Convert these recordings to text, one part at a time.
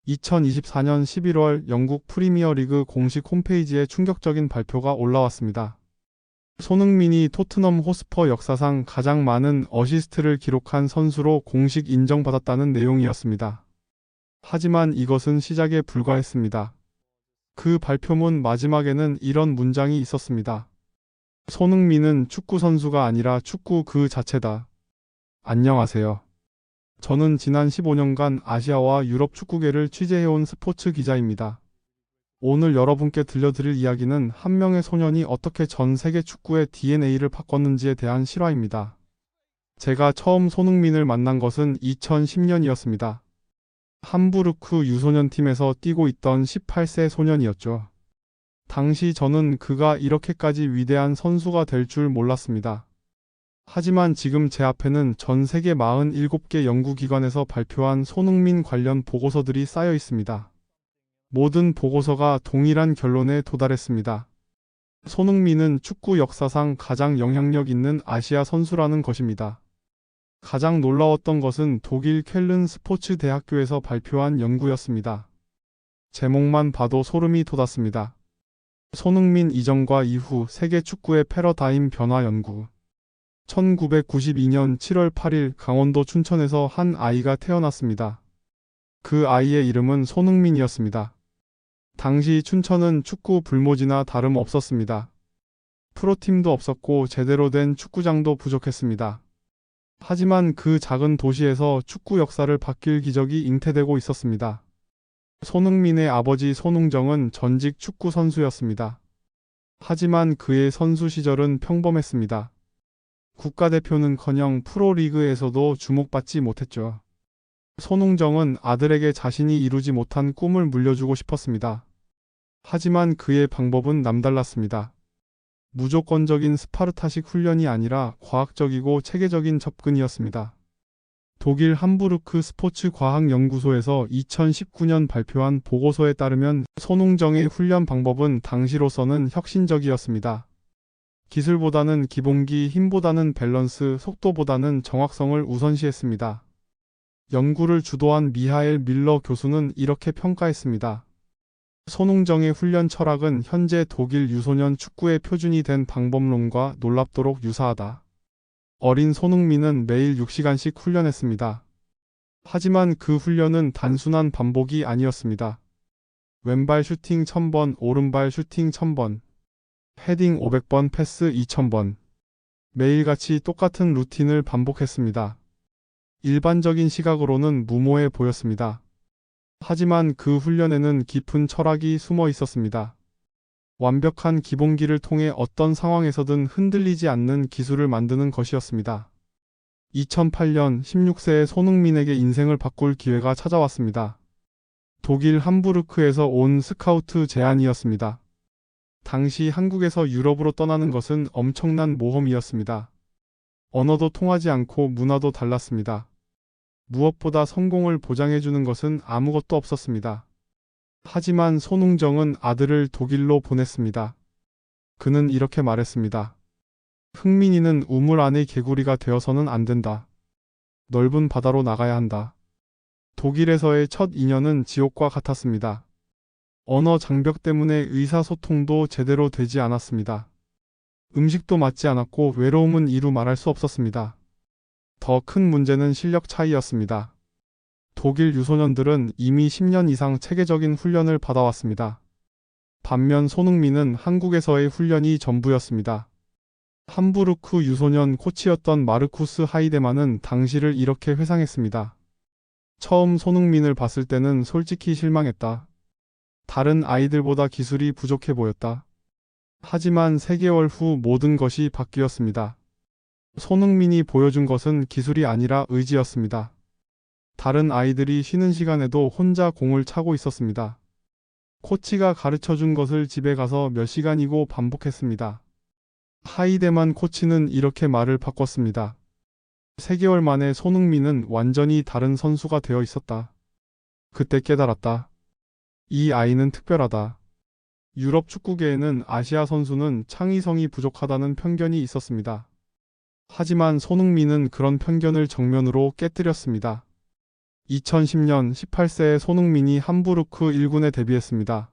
2024년 11월 영국 프리미어리그 공식 홈페이지에 충격적인 발표가 올라왔습니다. 손흥민이 토트넘 호스퍼 역사상 가장 많은 어시스트를 기록한 선수로 공식 인정받았다는 내용이었습니다. 하지만 이것은 시작에 불과했습니다. 그 발표문 마지막에는 이런 문장이 있었습니다. 손흥민은 축구 선수가 아니라 축구 그 자체다. 안녕하세요. 저는 지난 15년간 아시아와 유럽 축구계를 취재해온 스포츠 기자입니다. 오늘 여러분께 들려드릴 이야기는 한 명의 소년이 어떻게 전 세계 축구의 DNA를 바꿨는지에 대한 실화입니다. 제가 처음 손흥민을 만난 것은 2010년이었습니다. 함부르크 유소년 팀에서 뛰고 있던 18세 소년이었죠. 당시 저는 그가 이렇게까지 위대한 선수가 될 줄 몰랐습니다. 하지만 지금 제 앞에는 전 세계 47개 연구기관에서 발표한 손흥민 관련 보고서들이 쌓여 있습니다. 모든 보고서가 동일한 결론에 도달했습니다. 손흥민은 축구 역사상 가장 영향력 있는 아시아 선수라는 것입니다. 가장 놀라웠던 것은 독일 쾰른 스포츠 대학교에서 발표한 연구였습니다. 제목만 봐도 소름이 돋았습니다. 손흥민 이전과 이후 세계 축구의 패러다임 변화 연구. 1992년 7월 8일 강원도 춘천에서 한 아이가 태어났습니다. 그 아이의 이름은 손흥민이었습니다. 당시 춘천은 축구 불모지나 다름없었습니다. 프로팀도 없었고 제대로 된 축구장도 부족했습니다. 하지만 그 작은 도시에서 축구 역사를 바뀔 기적이 잉태되고 있었습니다. 손흥민의 아버지 손웅정은 전직 축구 선수였습니다. 하지만 그의 선수 시절은 평범했습니다. 국가대표는커녕 프로리그에서도 주목받지 못했죠. 손웅정은 아들에게 자신이 이루지 못한 꿈을 물려주고 싶었습니다. 하지만 그의 방법은 남달랐습니다. 무조건적인 스파르타식 훈련이 아니라 과학적이고 체계적인 접근이었습니다. 독일 함부르크 스포츠과학연구소에서 2019년 발표한 보고서에 따르면 손웅정의 훈련 방법은 당시로서는 혁신적이었습니다. 기술보다는 기본기, 힘보다는 밸런스, 속도보다는 정확성을 우선시했습니다. 연구를 주도한 미하엘 밀러 교수는 이렇게 평가했습니다. 손웅정의 훈련 철학은 현재 독일 유소년 축구의 표준이 된 방법론과 놀랍도록 유사하다. 어린 손흥민은 매일 6시간씩 훈련했습니다. 하지만 그 훈련은 단순한 반복이 아니었습니다. 왼발 슈팅 1000번, 오른발 슈팅 1000번, 헤딩 500번, 패스 2000번. 매일같이 똑같은 루틴을 반복했습니다. 일반적인 시각으로는 무모해 보였습니다. 하지만 그 훈련에는 깊은 철학이 숨어 있었습니다. 완벽한 기본기를 통해 어떤 상황에서든 흔들리지 않는 기술을 만드는 것이었습니다. 2008년 16세의 손흥민에게 인생을 바꿀 기회가 찾아왔습니다. 독일 함부르크에서 온 스카우트 제안이었습니다. 당시 한국에서 유럽으로 떠나는 것은 엄청난 모험이었습니다. 언어도 통하지 않고 문화도 달랐습니다. 무엇보다 성공을 보장해주는 것은 아무것도 없었습니다. 하지만 손웅정은 아들을 독일로 보냈습니다. 그는 이렇게 말했습니다. 흥민이는 우물 안의 개구리가 되어서는 안 된다. 넓은 바다로 나가야 한다. 독일에서의 첫 2년은 지옥과 같았습니다. 언어 장벽 때문에 의사소통도 제대로 되지 않았습니다. 음식도 맞지 않았고 외로움은 이루 말할 수 없었습니다. 더 큰 문제는 실력 차이였습니다. 독일 유소년들은 이미 10년 이상 체계적인 훈련을 받아왔습니다. 반면 손흥민은 한국에서의 훈련이 전부였습니다. 함부르크 유소년 코치였던 마르쿠스 하이데만은 당시를 이렇게 회상했습니다. 처음 손흥민을 봤을 때는 솔직히 실망했다. 다른 아이들보다 기술이 부족해 보였다. 하지만 3개월 후 모든 것이 바뀌었습니다. 손흥민이 보여준 것은 기술이 아니라 의지였습니다. 다른 아이들이 쉬는 시간에도 혼자 공을 차고 있었습니다. 코치가 가르쳐준 것을 집에 가서 몇 시간이고 반복했습니다. 하이데만 코치는 이렇게 말을 바꿨습니다. 3개월 만에 손흥민은 완전히 다른 선수가 되어 있었다. 그때 깨달았다. 이 아이는 특별하다. 유럽 축구계에는 아시아 선수는 창의성이 부족하다는 편견이 있었습니다. 하지만 손흥민은 그런 편견을 정면으로 깨뜨렸습니다. 2010년 18세의 손흥민이 함부르크 1군에 데뷔했습니다.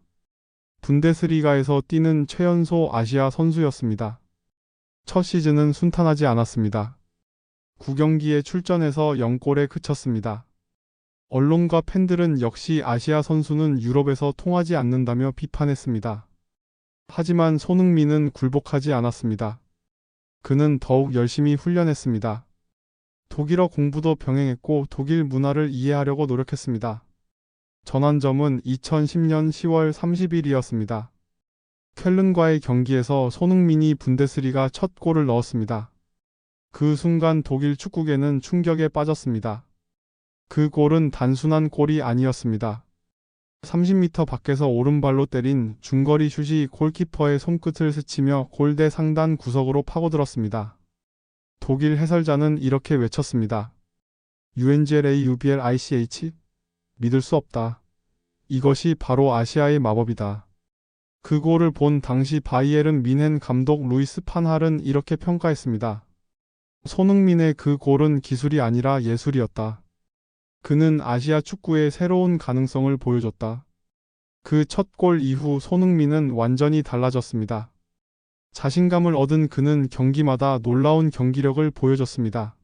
분데스리가에서 뛰는 최연소 아시아 선수였습니다. 첫 시즌은 순탄하지 않았습니다. 9경기에 출전해서 0골에 그쳤습니다. 언론과 팬들은 역시 아시아 선수는 유럽에서 통하지 않는다며 비판했습니다. 하지만 손흥민은 굴복하지 않았습니다. 그는 더욱 열심히 훈련했습니다. 독일어 공부도 병행했고 독일 문화를 이해하려고 노력했습니다. 전환점은 2010년 10월 30일이었습니다. 쾰른과의 경기에서 손흥민이 분데스리가 첫 골을 넣었습니다. 그 순간 독일 축구계는 충격에 빠졌습니다. 그 골은 단순한 골이 아니었습니다. 30m 밖에서 오른발로 때린 중거리 슛이 골키퍼의 손끝을 스치며 골대 상단 구석으로 파고들었습니다. 독일 해설자는 이렇게 외쳤습니다. UNGLAUBLICH? 믿을 수 없다. 이것이 바로 아시아의 마법이다. 그 골을 본 당시 바이에른 뮌헨 감독 루이스 판할은 이렇게 평가했습니다. 손흥민의 그 골은 기술이 아니라 예술이었다. 그는 아시아 축구의 새로운 가능성을 보여줬다. 그 첫 골 이후 손흥민은 완전히 달라졌습니다. 자신감을 얻은 그는 경기마다 놀라운 경기력을 보여줬습니다.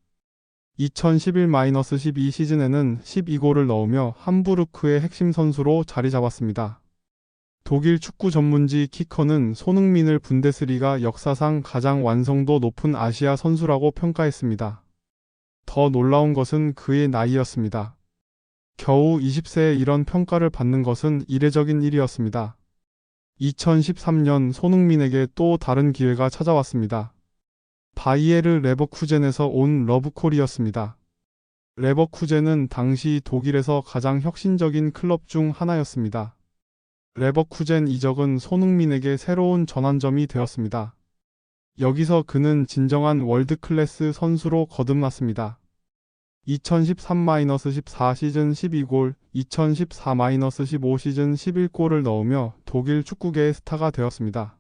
2011-12 시즌에는 12골을 넣으며 함부르크의 핵심 선수로 자리 잡았습니다. 독일 축구 전문지 키커는 손흥민을 분데스리가 역사상 가장 완성도 높은 아시아 선수라고 평가했습니다. 더 놀라운 것은 그의 나이였습니다. 겨우 20세에 이런 평가를 받는 것은 이례적인 일이었습니다. 2013년 손흥민에게 또 다른 기회가 찾아왔습니다. 바이에르 레버쿠젠에서 온 러브콜이었습니다. 레버쿠젠은 당시 독일에서 가장 혁신적인 클럽 중 하나였습니다. 레버쿠젠 이적은 손흥민에게 새로운 전환점이 되었습니다. 여기서 그는 진정한 월드클래스 선수로 거듭났습니다. 2013-14 시즌 12골, 2014-15 시즌 11골을 넣으며 독일 축구계의 스타가 되었습니다.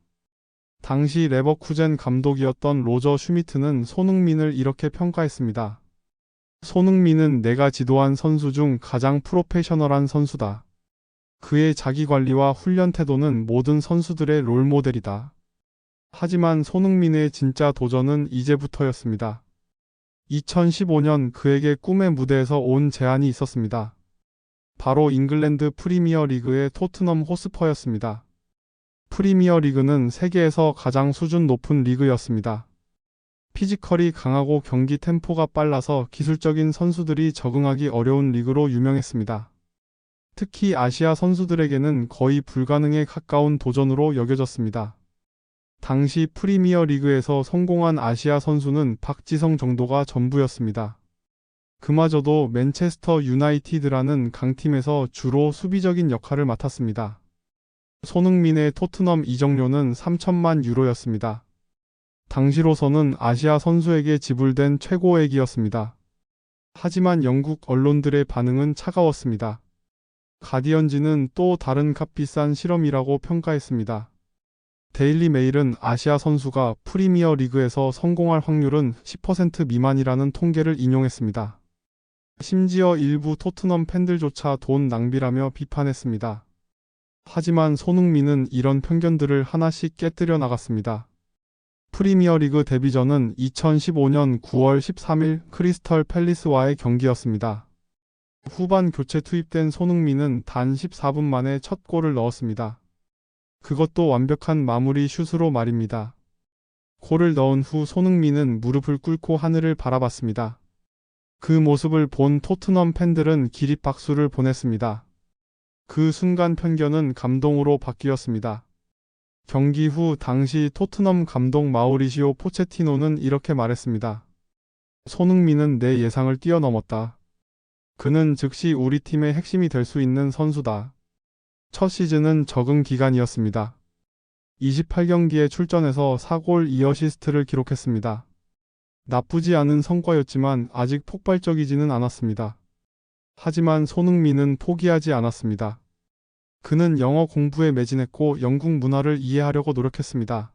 당시 레버쿠젠 감독이었던 로저 슈미트는 손흥민을 이렇게 평가했습니다. 손흥민은 내가 지도한 선수 중 가장 프로페셔널한 선수다. 그의 자기관리와 훈련 태도는 모든 선수들의 롤모델이다. 하지만 손흥민의 진짜 도전은 이제부터였습니다. 2015년 그에게 꿈의 무대에서 온 제안이 있었습니다. 바로 잉글랜드 프리미어 리그의 토트넘 호스퍼였습니다. 프리미어 리그는 세계에서 가장 수준 높은 리그였습니다. 피지컬이 강하고 경기 템포가 빨라서 기술적인 선수들이 적응하기 어려운 리그로 유명했습니다. 특히 아시아 선수들에게는 거의 불가능에 가까운 도전으로 여겨졌습니다. 당시 프리미어 리그에서 성공한 아시아 선수는 박지성 정도가 전부였습니다. 그마저도 맨체스터 유나이티드라는 강팀에서 주로 수비적인 역할을 맡았습니다. 손흥민의 토트넘 이적료는 3천만 유로였습니다. 당시로서는 아시아 선수에게 지불된 최고액이었습니다. 하지만 영국 언론들의 반응은 차가웠습니다. 가디언지는 또 다른 값비싼 실험이라고 평가했습니다. 데일리 메일은 아시아 선수가 프리미어 리그에서 성공할 확률은 10% 미만이라는 통계를 인용했습니다. 심지어 일부 토트넘 팬들조차 돈 낭비라며 비판했습니다. 하지만 손흥민은 이런 편견들을 하나씩 깨뜨려 나갔습니다. 프리미어리그 데뷔전은 2015년 9월 13일 크리스털 팰리스와의 경기였습니다. 후반 교체 투입된 손흥민은 단 14분 만에 첫 골을 넣었습니다. 그것도 완벽한 마무리 슛으로 말입니다. 골을 넣은 후 손흥민은 무릎을 꿇고 하늘을 바라봤습니다. 그 모습을 본 토트넘 팬들은 기립박수를 보냈습니다. 그 순간 편견은 감동으로 바뀌었습니다. 경기 후 당시 토트넘 감독 마우리시오 포체티노는 이렇게 말했습니다. 손흥민은 내 예상을 뛰어넘었다. 그는 즉시 우리 팀의 핵심이 될 수 있는 선수다. 첫 시즌은 적응 기간이었습니다. 28경기에 출전해서 4골 2어시스트를 기록했습니다. 나쁘지 않은 성과였지만 아직 폭발적이지는 않았습니다. 하지만 손흥민은 포기하지 않았습니다. 그는 영어 공부에 매진했고 영국 문화를 이해하려고 노력했습니다.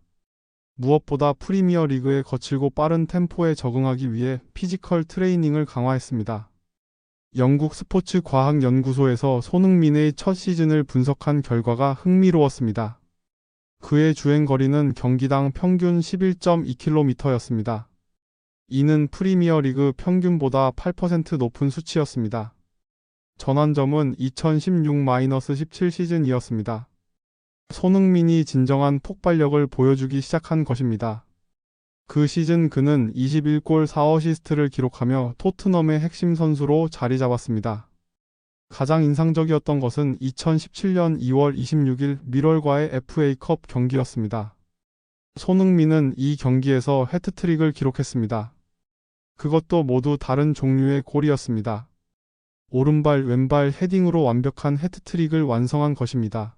무엇보다 프리미어 리그의 거칠고 빠른 템포에 적응하기 위해 피지컬 트레이닝을 강화했습니다. 영국 스포츠과학연구소에서 손흥민의 첫 시즌을 분석한 결과가 흥미로웠습니다. 그의 주행 거리는 경기당 평균 11.2km였습니다. 이는 프리미어리그 평균보다 8% 높은 수치였습니다. 전환점은 2016-17 시즌이었습니다. 손흥민이 진정한 폭발력을 보여주기 시작한 것입니다. 그 시즌 그는 21골 4어시스트를 기록하며 토트넘의 핵심 선수로 자리 잡았습니다. 가장 인상적이었던 것은 2017년 2월 26일 밀월과의 FA컵 경기였습니다. 손흥민은 이 경기에서 해트트릭을 기록했습니다. 그것도 모두 다른 종류의 골이었습니다. 오른발 왼발 헤딩으로 완벽한 해트트릭을 완성한 것입니다.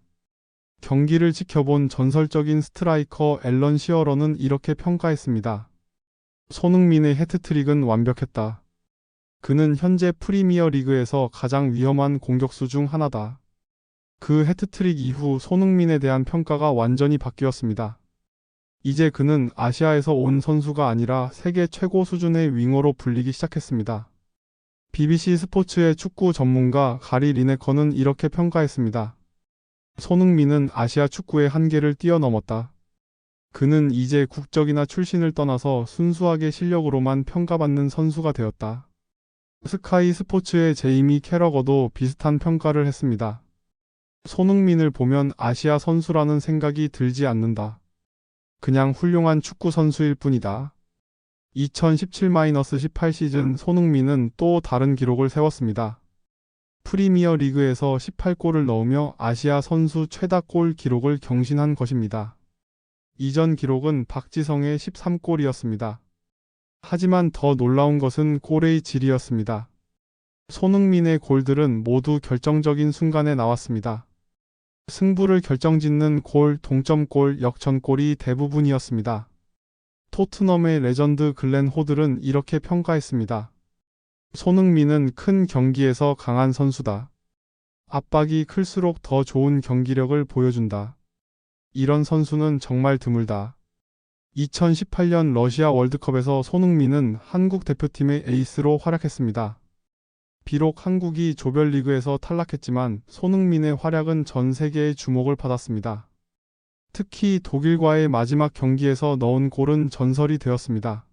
경기를 지켜본 전설적인 스트라이커 앨런 시어러는 이렇게 평가했습니다. 손흥민의 해트트릭은 완벽했다. 그는 현재 프리미어 리그에서 가장 위험한 공격수 중 하나다. 그 해트트릭 이후 손흥민에 대한 평가가 완전히 바뀌었습니다. 이제 그는 아시아에서 온 선수가 아니라 세계 최고 수준의 윙어로 불리기 시작했습니다. BBC 스포츠의 축구 전문가 가리 리네커는 이렇게 평가했습니다. 손흥민은 아시아 축구의 한계를 뛰어넘었다. 그는 이제 국적이나 출신을 떠나서 순수하게 실력으로만 평가받는 선수가 되었다. 스카이 스포츠의 제이미 캐러거도 비슷한 평가를 했습니다. 손흥민을 보면 아시아 선수라는 생각이 들지 않는다. 그냥 훌륭한 축구 선수일 뿐이다. 2017-18 시즌 손흥민은 또 다른 기록을 세웠습니다. 프리미어 리그에서 18골을 넣으며 아시아 선수 최다 골 기록을 경신한 것입니다. 이전 기록은 박지성의 13골이었습니다. 하지만 더 놀라운 것은 골의 질이었습니다. 손흥민의 골들은 모두 결정적인 순간에 나왔습니다. 승부를 결정짓는 골, 동점골, 역전골이 대부분이었습니다. 토트넘의 레전드 글렌 호들은 이렇게 평가했습니다. 손흥민은 큰 경기에서 강한 선수다. 압박이 클수록 더 좋은 경기력을 보여준다. 이런 선수는 정말 드물다. 2018년 러시아 월드컵에서 손흥민은 한국 대표팀의 에이스로 활약했습니다. 비록 한국이 조별리그에서 탈락했지만 손흥민의 활약은 전 세계의 주목을 받았습니다. 특히 독일과의 마지막 경기에서 넣은 골은 전설이 되었습니다.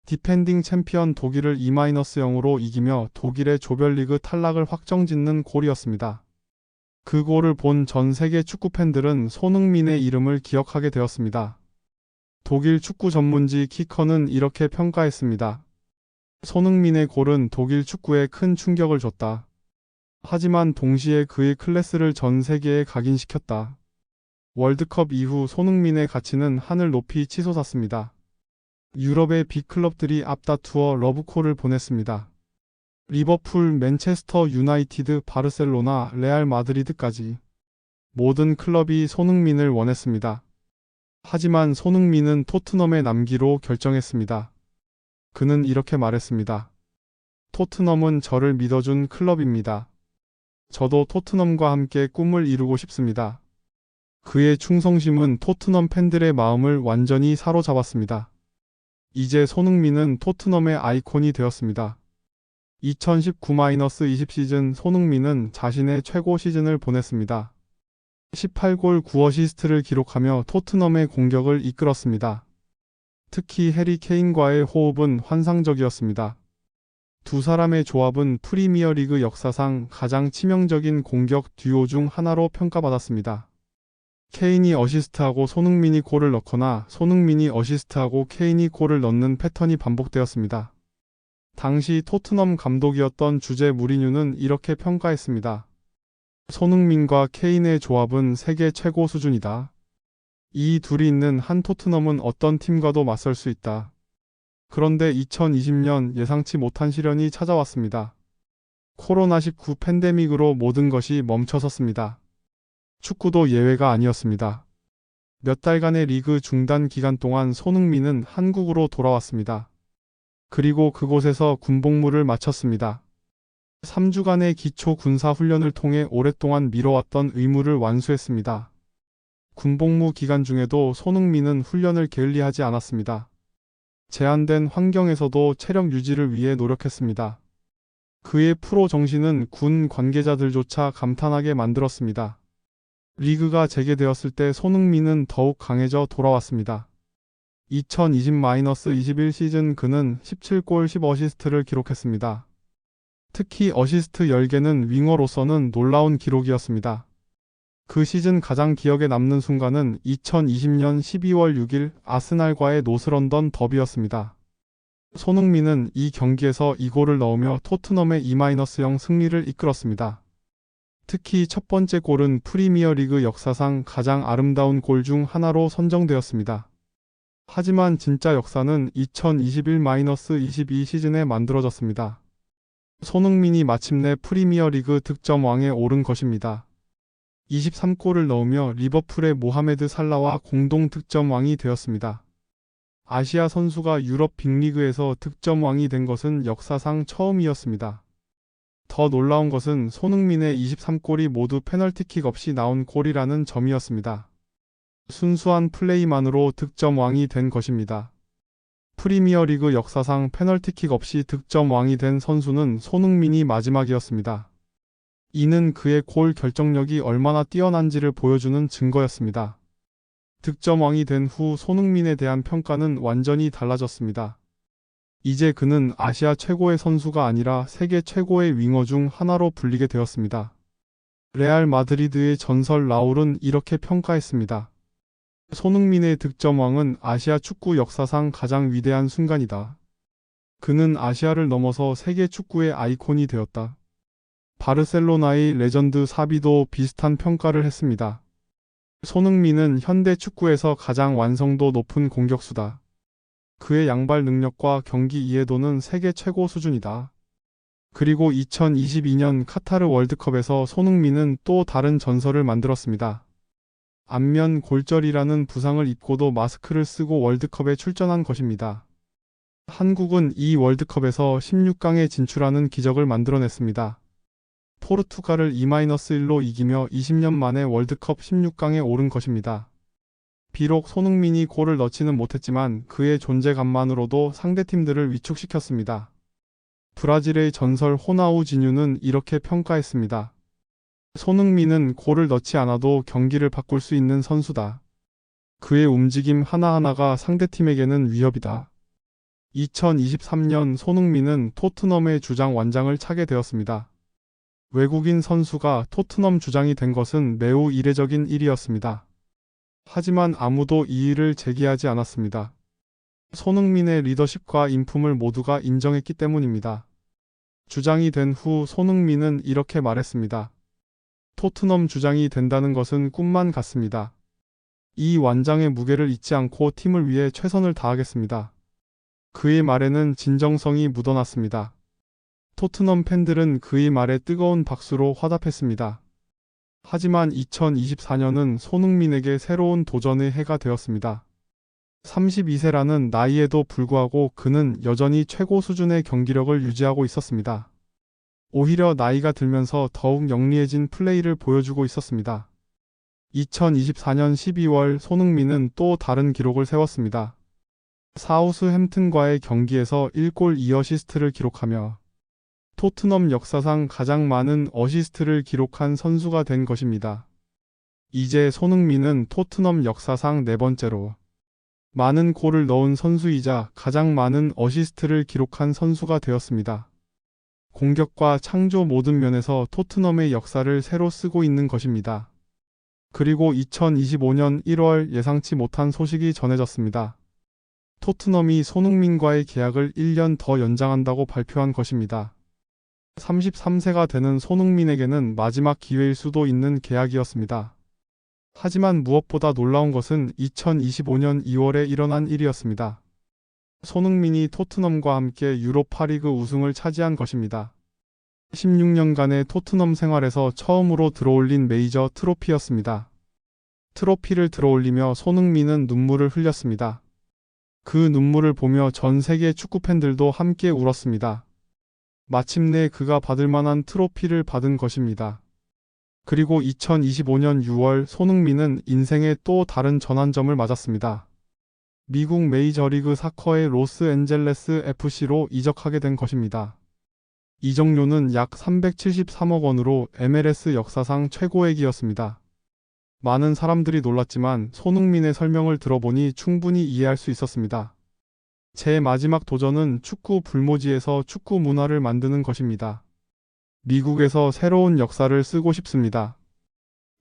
디펜딩 챔피언 독일을 2-0으로 이기며 독일의 조별리그 탈락을 확정짓는 골이었습니다. 그 골을 본 전 세계 축구 팬들은 손흥민의 이름을 기억하게 되었습니다. 독일 축구 전문지 키커는 이렇게 평가했습니다. 손흥민의 골은 독일 축구에 큰 충격을 줬다. 하지만 동시에 그의 클래스를 전 세계에 각인시켰다. 월드컵 이후 손흥민의 가치는 하늘 높이 치솟았습니다. 유럽의 빅클럽들이 앞다투어 러브콜을 보냈습니다. 리버풀, 맨체스터 유나이티드, 바르셀로나, 레알 마드리드까지 모든 클럽이 손흥민을 원했습니다. 하지만 손흥민은 토트넘에 남기로 결정했습니다. 그는 이렇게 말했습니다. 토트넘은 저를 믿어준 클럽입니다. 저도 토트넘과 함께 꿈을 이루고 싶습니다. 그의 충성심은 토트넘 팬들의 마음을 완전히 사로잡았습니다. 이제 손흥민은 토트넘의 아이콘이 되었습니다. 2019-20 시즌 손흥민은 자신의 최고 시즌을 보냈습니다. 18골 9어시스트를 기록하며 토트넘의 공격을 이끌었습니다. 특히 해리 케인과의 호흡은 환상적이었습니다. 두 사람의 조합은 프리미어리그 역사상 가장 치명적인 공격 듀오 중 하나로 평가받았습니다. 케인이 어시스트하고 손흥민이 골을 넣거나 손흥민이 어시스트하고 케인이 골을 넣는 패턴이 반복되었습니다. 당시 토트넘 감독이었던 주제 무리뉴는 이렇게 평가했습니다. 손흥민과 케인의 조합은 세계 최고 수준이다. 이 둘이 있는 한 토트넘은 어떤 팀과도 맞설 수 있다. 그런데 2020년 예상치 못한 시련이 찾아왔습니다. 코로나19 팬데믹으로 모든 것이 멈춰섰습니다. 축구도 예외가 아니었습니다. 몇 달간의 리그 중단 기간 동안 손흥민은 한국으로 돌아왔습니다. 그리고 그곳에서 군복무를 마쳤습니다. 3주간의 기초 군사 훈련을 통해 오랫동안 미뤄왔던 의무를 완수했습니다. 군복무 기간 중에도 손흥민은 훈련을 게을리하지 않았습니다. 제한된 환경에서도 체력 유지를 위해 노력했습니다. 그의 프로 정신은 군 관계자들조차 감탄하게 만들었습니다. 리그가 재개되었을 때 손흥민은 더욱 강해져 돌아왔습니다. 2020-21 시즌 그는 17골 10어시스트를 기록했습니다. 특히 어시스트 10개는 윙어로서는 놀라운 기록이었습니다. 그 시즌 가장 기억에 남는 순간은 2020년 12월 6일 아스날과의 노스런던 더비였습니다. 손흥민은 이 경기에서 2골을 넣으며 토트넘의 2-0 승리를 이끌었습니다. 특히 첫 번째 골은 프리미어리그 역사상 가장 아름다운 골 중 하나로 선정되었습니다. 하지만 진짜 역사는 2021-22 시즌에 만들어졌습니다. 손흥민이 마침내 프리미어리그 득점왕에 오른 것입니다. 23골을 넣으며 리버풀의 모하메드 살라와 공동 득점왕이 되었습니다. 아시아 선수가 유럽 빅리그에서 득점왕이 된 것은 역사상 처음이었습니다. 더 놀라운 것은 손흥민의 23골이 모두 페널티킥 없이 나온 골이라는 점이었습니다. 순수한 플레이만으로 득점왕이 된 것입니다. 프리미어리그 역사상 페널티킥 없이 득점왕이 된 선수는 손흥민이 마지막이었습니다. 이는 그의 골 결정력이 얼마나 뛰어난지를 보여주는 증거였습니다. 득점왕이 된 후 손흥민에 대한 평가는 완전히 달라졌습니다. 이제 그는 아시아 최고의 선수가 아니라 세계 최고의 윙어 중 하나로 불리게 되었습니다. 레알 마드리드의 전설 라울은 이렇게 평가했습니다. 손흥민의 득점왕은 아시아 축구 역사상 가장 위대한 순간이다. 그는 아시아를 넘어서 세계 축구의 아이콘이 되었다. 바르셀로나의 레전드 사비도 비슷한 평가를 했습니다. 손흥민은 현대 축구에서 가장 완성도 높은 공격수다. 그의 양발 능력과 경기 이해도는 세계 최고 수준이다. 그리고 2022년 카타르 월드컵에서 손흥민은 또 다른 전설을 만들었습니다. 안면 골절이라는 부상을 입고도 마스크를 쓰고 월드컵에 출전한 것입니다. 한국은 이 월드컵에서 16강에 진출하는 기적을 만들어냈습니다. 포르투갈을 2-1로 이기며 20년 만에 월드컵 16강에 오른 것입니다. 비록 손흥민이 골을 넣지는 못했지만 그의 존재감만으로도 상대팀들을 위축시켰습니다. 브라질의 전설 호나우지뉴는 이렇게 평가했습니다. 손흥민은 골을 넣지 않아도 경기를 바꿀 수 있는 선수다. 그의 움직임 하나하나가 상대팀에게는 위협이다. 2023년 손흥민은 토트넘의 주장 완장을 차게 되었습니다. 외국인 선수가 토트넘 주장이 된 것은 매우 이례적인 일이었습니다. 하지만 아무도 이의를 제기하지 않았습니다. 손흥민의 리더십과 인품을 모두가 인정했기 때문입니다. 주장이 된 후 손흥민은 이렇게 말했습니다. 토트넘 주장이 된다는 것은 꿈만 같습니다. 이 완장의 무게를 잊지 않고 팀을 위해 최선을 다하겠습니다. 그의 말에는 진정성이 묻어났습니다. 토트넘 팬들은 그의 말에 뜨거운 박수로 화답했습니다. 하지만 2024년은 손흥민에게 새로운 도전의 해가 되었습니다. 32세라는 나이에도 불구하고 그는 여전히 최고 수준의 경기력을 유지하고 있었습니다. 오히려 나이가 들면서 더욱 영리해진 플레이를 보여주고 있었습니다. 2024년 12월 손흥민은 또 다른 기록을 세웠습니다. 사우스햄튼과의 경기에서 1골 2어시스트를 기록하며 토트넘 역사상 가장 많은 어시스트를 기록한 선수가 된 것입니다. 이제 손흥민은 토트넘 역사상 네 번째로 많은 골을 넣은 선수이자 가장 많은 어시스트를 기록한 선수가 되었습니다. 공격과 창조 모든 면에서 토트넘의 역사를 새로 쓰고 있는 것입니다. 그리고 2025년 1월 예상치 못한 소식이 전해졌습니다. 토트넘이 손흥민과의 계약을 1년 더 연장한다고 발표한 것입니다. 33세가 되는 손흥민에게는 마지막 기회일 수도 있는 계약이었습니다. 하지만 무엇보다 놀라운 것은 2025년 2월에 일어난 일이었습니다. 손흥민이 토트넘과 함께 유로파리그 우승을 차지한 것입니다. 16년간의 토트넘 생활에서 처음으로 들어올린 메이저 트로피였습니다. 트로피를 들어올리며 손흥민은 눈물을 흘렸습니다. 그 눈물을 보며 전 세계 축구 팬들도 함께 울었습니다. 마침내 그가 받을 만한 트로피를 받은 것입니다. 그리고 2025년 6월 손흥민은 인생의 또 다른 전환점을 맞았습니다. 미국 메이저리그 사커의 로스앤젤레스 FC로 이적하게 된 것입니다. 이적료는 약 373억 원으로 MLS 역사상 최고액이었습니다. 많은 사람들이 놀랐지만 손흥민의 설명을 들어보니 충분히 이해할 수 있었습니다. 제 마지막 도전은 축구 불모지에서 축구 문화를 만드는 것입니다. 미국에서 새로운 역사를 쓰고 싶습니다.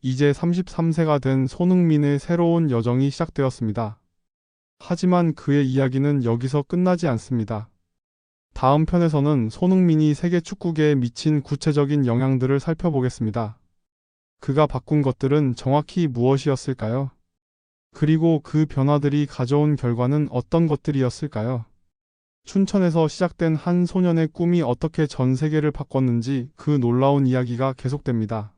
이제 33세가 된 손흥민의 새로운 여정이 시작되었습니다. 하지만 그의 이야기는 여기서 끝나지 않습니다. 다음 편에서는 손흥민이 세계 축구계에 미친 구체적인 영향들을 살펴보겠습니다. 그가 바꾼 것들은 정확히 무엇이었을까요? 그리고 그 변화들이 가져온 결과는 어떤 것들이었을까요? 춘천에서 시작된 한 소년의 꿈이 어떻게 전 세계를 바꿨는지 그 놀라운 이야기가 계속됩니다.